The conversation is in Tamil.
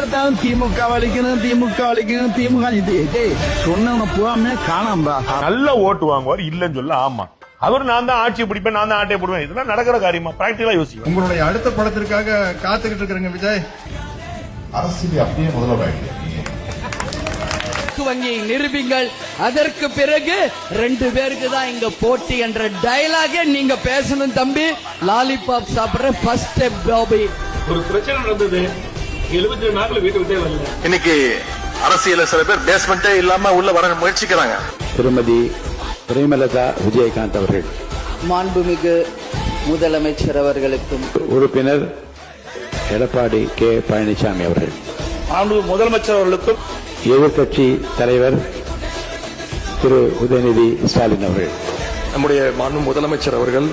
எடுத்தாலும் திமுக வலிக்கணும், திமுக வலிக்கணும், திமுக சொன்ன பூராமே காணாம்பா. நல்ல ஓட்டு வாங்குவார் இல்லன்னு சொல்ல. ஆமா, அவர் நான் தான் ஆட்சியை பிடிப்பேன், நான் தான் ஆட்சியை பிடிப்பேன், இதெல்லாம் நடக்கிற காரியமா? பிராக்டிகலா யோசிக்கும். உங்களுடைய அடுத்த படத்திற்காக காத்துக்கிட்டு இருக்கிறங்க விஜய். அரசியல் அப்படியே முதல்வர் வங்கியை நிரூபிங்கள், அதற்கு பிறகு 2 பேருக்கு தான் இங்க போட்டி என்ற டயலாக நீங்க பேசணும் தம்பி. லாலிபாப் சாப்பிடுற ஃபர்ஸ்ட் ஸ்டெப் பாபி. ஒரு பிரச்சனை நடந்தது, 72 நாட்கள் வீட்டு விட்டே வரல. இன்னைக்கு அரசியல சில பேர் பேஸ்மெண்டே இல்லாம உள்ள வர முயற்சிக்கிறாங்க. திருமதி பிரேமலதா விஜயகாந்த் அவர்கள், மாண்புமிகு முதலமைச்சர் அவர்களுக்கும் உறுப்பினர் எடப்பாடி கே பழனிசாமி அவர்கள், முதலமைச்சர் அவர்களுக்கும், எதிர்கட்சி தலைவர் திரு உதயநிதி ஸ்டாலின் அவர்கள், நம்முடைய மாண்பு முதலமைச்சர் அவர்கள்,